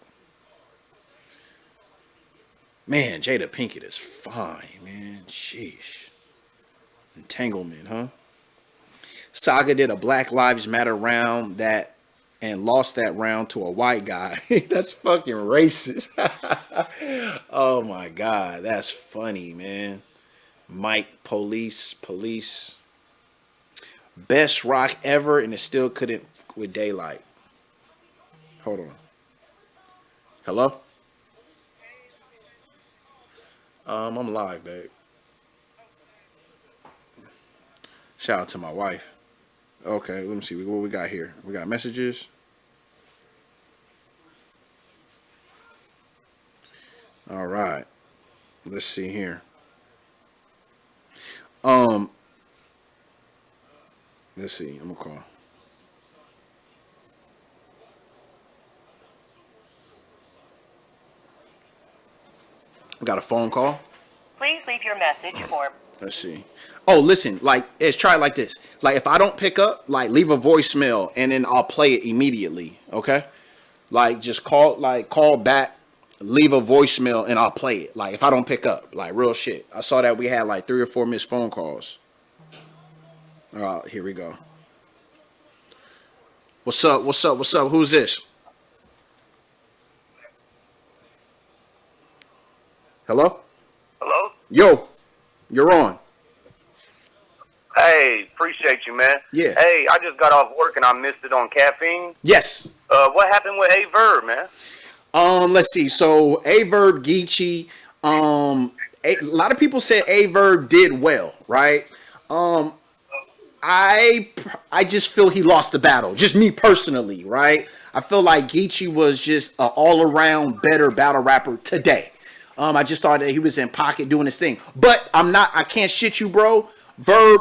Man, Jada Pinkett is fine, man. Sheesh. Entanglement, huh? Saga did a Black Lives Matter round and lost that round to a white guy. That's fucking racist. Oh my God, that's funny, man. Mike, police. Best rock ever, and it still couldn't with DAYLYT. Hold on. Hello? I'm live, babe. Shout out to my wife. Okay, let me see what we got here. We got messages. All right. Let's see here. Let's see. I'm gonna call. We got a phone call. Please leave your message for. Let's see. Oh, listen. Like, let's try it like this. Like, if I don't pick up, like, leave a voicemail and then I'll play it immediately. Okay. Like, just call back, leave a voicemail and I'll play it. Like, if I don't pick up, like, real shit. I saw that we had like 3 or 4 missed phone calls. All right, here we go. What's up? Who's this? Hello? Hello? Yo, you're on. Hey, appreciate you, man. Yeah. Hey, I just got off work and I missed it on caffeine. Yes. What happened with A Verb, man? Let's see. So A Verb, Geechee, a lot of people said A Verb did well, right? I just feel he lost the battle. Just me personally, right? I feel like Geechee was just an all-around better battle rapper today. I just thought that he was in pocket doing his thing. But I can't shit you, bro. Verb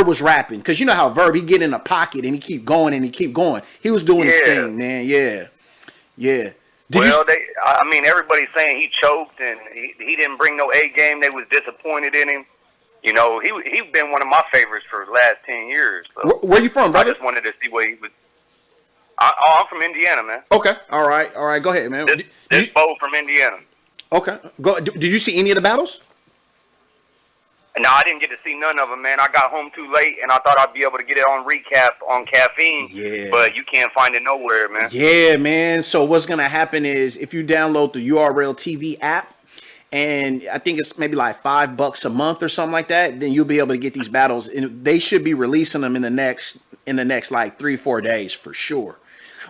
was rapping. Because you know how Verb, he get in a pocket and he keep going and he keep going. He was doing his thing, man. Yeah. Everybody's saying he choked and he didn't bring no A game. They was disappointed in him. You know, he's been one of my favorites for the last 10 years. So where you from, brother? I just wanted to see what he was. I'm from Indiana, man. Okay. All right. Go ahead, man. This Bo from Indiana. Okay. Go. Did you see any of the battles? No, I didn't get to see none of them, man. I got home too late, and I thought I'd be able to get it on recap on caffeine. Yeah. But you can't find it nowhere, man. Yeah, man. So what's going to happen is if you download the URLTV app, and I think it's maybe like $5 a month or something like that, then you'll be able to get these battles. And they should be releasing them in the next like 3-4 days for sure.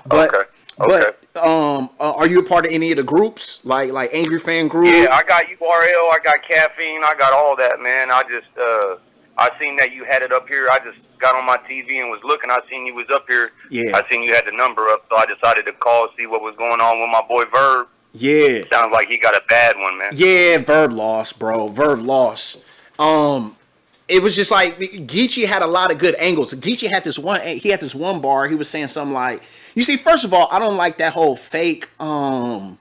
But, okay. But are you a part of any of the groups, like Angry Fan Group? Yeah, I got URL, I got caffeine, I got all that, man. I just I seen that you had it up here. I just got on my TV and was looking. I seen you was up here. Yeah. I seen you had the number up, so I decided to call, see what was going on with my boy Verb. Yeah. Sounds like he got a bad one, man. Yeah, Verb lost, bro. Verb lost. It was just like Geechee had a lot of good angles. Geechee had this one bar. He was saying something like, you see, first of all, I don't like that whole fake the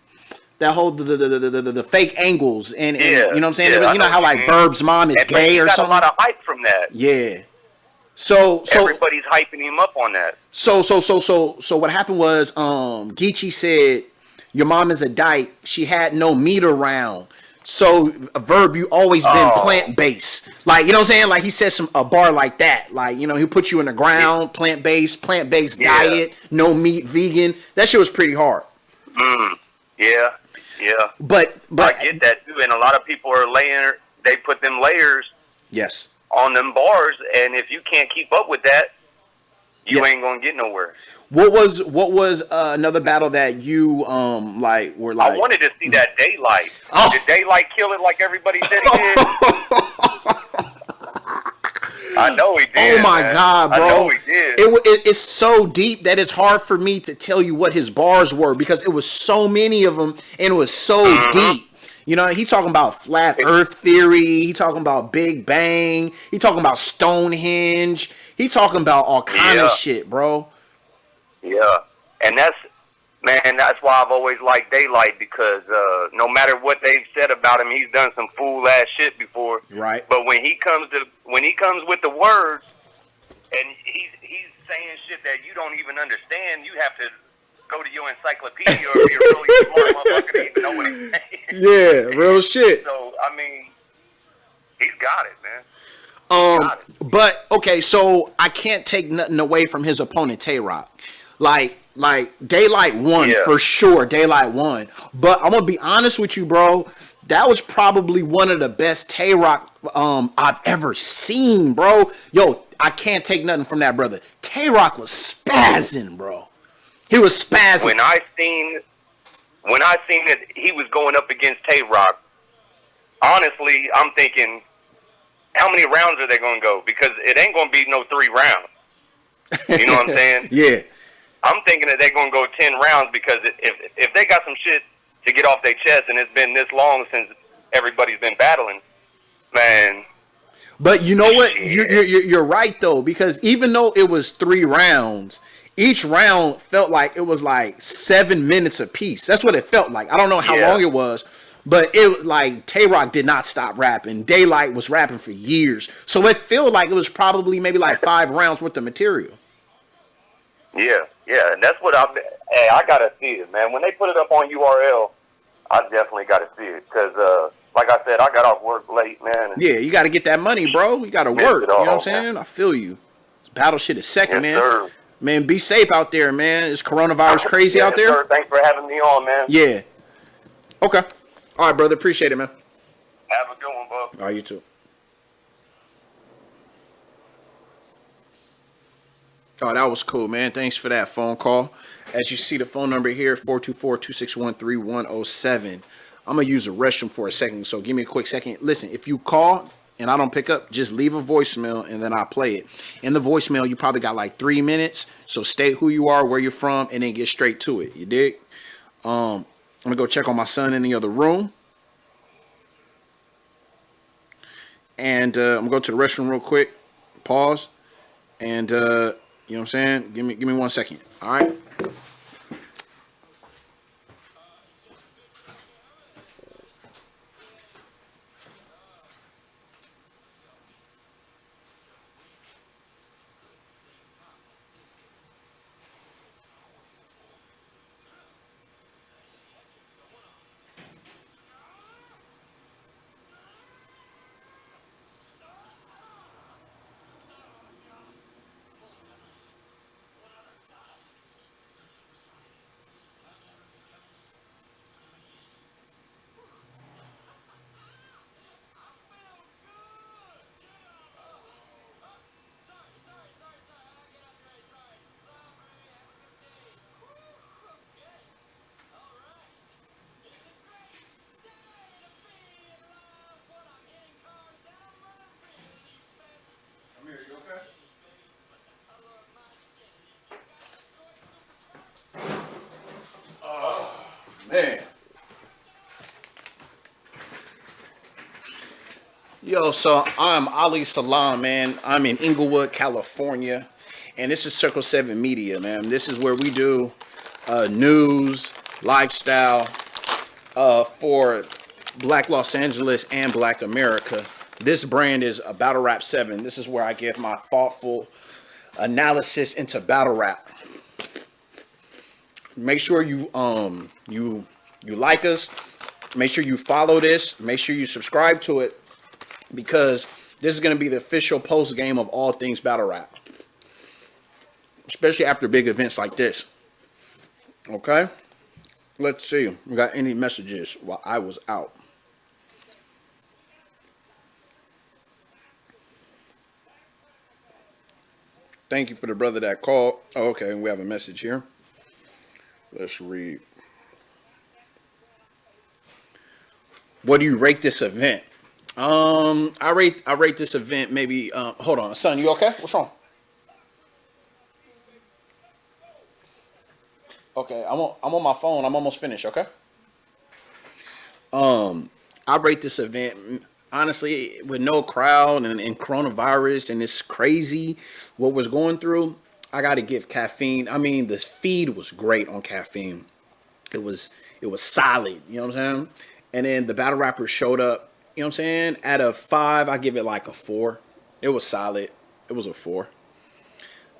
fake angles and you know what I'm saying? Yeah, you know how like Verb's mom is gay or something. Got a lot of hype from that. Yeah. So everybody's hyping him up on that. So what happened was Geechee said your mom is a dyke. She had no meat around. So a verb, you always been plant based. Like, you know what I'm saying? Like he said a bar like that. Like, you know, he put you in the ground, plant based diet, no meat, vegan. That shit was pretty hard. Yeah. But I get that too. And a lot of people are they put them layers yes on them bars, and if you can't keep up with that, you ain't gonna get nowhere. What was another battle that you were like? I wanted to see that DAYLYT. Oh. Did DAYLYT kill it like everybody said he did? I know he did. Oh my God, bro! I know he did. It's so deep that it's hard for me to tell you what his bars were because it was so many of them and it was so deep. You know, he talking about flat Earth theory. He talking about Big Bang. He talking about Stonehenge. He talking about all kind of shit, bro. Yeah, and that's why I've always liked DAYLYT, because no matter what they've said about him, he's done some fool ass shit before. Right. But when he comes with the words, and he's saying shit that you don't even understand, you have to go to your encyclopedia or be a really smart motherfucker to even know what he's saying. Yeah, real shit. So I mean, he's got it, man. But okay, so I can't take nothing away from his opponent, Tay-Rock. Like DAYLYT won for sure. DAYLYT won. But I'm gonna be honest with you, bro. That was probably one of the best Tay-Rock I've ever seen, bro. Yo, I can't take nothing from that brother. Tay-Rock was spazzing, bro. He was spazzing. When I seen that he was going up against Tay-Rock, honestly, I'm thinking, how many rounds are they gonna go? Because it ain't gonna be no 3 rounds. You know what I'm saying? Yeah. I'm thinking that they're going to go 10 rounds, because if they got some shit to get off their chest and it's been this long since everybody's been battling, man. But you know what? You're right, though, because even though it was 3 rounds, each round felt like it was like 7 minutes apiece. That's what it felt like. I don't know how long it was, but it like Tay-Rock did not stop rapping. DAYLYT was rapping for years. So it felt like it was probably maybe like 5 rounds worth of material. Yeah, and that's what I gotta see it, man. When they put it up on URL, I definitely gotta see it, because, like I said, I got off work late, man. Yeah, you gotta get that money, bro. You gotta work. You know what I'm saying? I feel you. Battle shit is second, man. Sir. Man, be safe out there, man. Is coronavirus crazy out there? Sir. Thanks for having me on, man. Yeah. Okay. All right, brother. Appreciate it, man. Have a good one, bub. All right, you too. Oh, that was cool, man. Thanks for that phone call. As you see the phone number here, 424-261-3107. I'm going to use the restroom for a second, so give me a quick second. Listen, if you call and I don't pick up, just leave a voicemail and then I'll play it. In the voicemail, you probably got like 3 minutes, so state who you are, where you're from, and then get straight to it. You dig? I'm going to go check on my son in the other room. And I'm going to go to the restroom real quick. Pause. And... you know what I'm saying? Give me 1 second. All right. Man. Yo, so I'm Ali Salaam, man. I'm in Inglewood, California, and this is CIRC7E Media, man. This is where we do news, lifestyle for Black Los Angeles and Black America. This brand is a Battle Rap 7. This is where I give my thoughtful analysis into battle rap. Make sure you like us, Make sure you follow this. Make sure you subscribe to it, because this is going to be the official post game of all things battle rap, especially after big events like this. Okay, let's see. We got any messages while I was out? Thank you for the brother that called. Oh, okay, we have a message here. Let's read. What do you rate this event? I rate this event maybe. Hold on, son, you okay? What's wrong? Okay, I'm on my phone. I'm almost finished. Okay. I rate this event honestly with no crowd and coronavirus and it's crazy what was going through. I got to give Caffeine. I mean, the feed was great on Caffeine. It was solid. You know what I'm saying? And then the battle rappers showed up. You know what I'm saying? Out of 5, I give it like a 4. It was solid. It was a 4.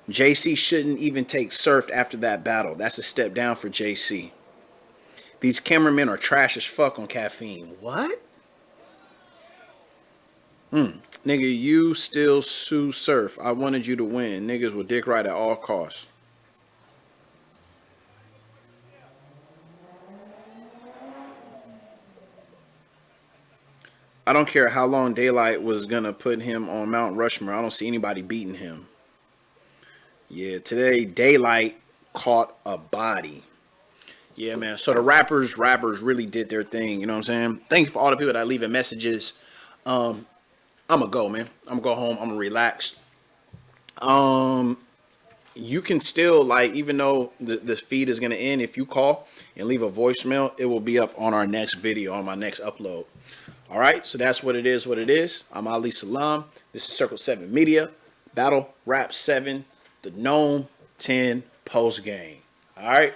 JC shouldn't even take surf after that battle. That's a step down for JC. These cameramen are trash as fuck on Caffeine. What? Nigga, you still sue Surf. I wanted you to win. Niggas will dick right at all costs. I don't care how long DAYLYT was gonna put him on Mount Rushmore. I don't see anybody beating him. Yeah, today DAYLYT caught a body. Yeah, man. So the rappers really did their thing. You know what I'm saying? Thank you for all the people that are leaving messages. I'm gonna go, man. I'm gonna go home. I'm gonna relax. You can still, like, even though the feed is gonna end, if you call and leave a voicemail, it will be up on our next video, on my next upload. All right, so that's what it is. I'm Ali Salaam. This is CIRC7E Media, Battle Rap 7, the Nome 10 post game. All right,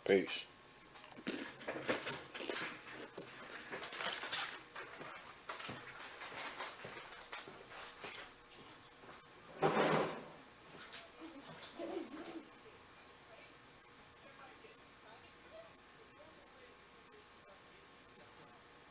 peace.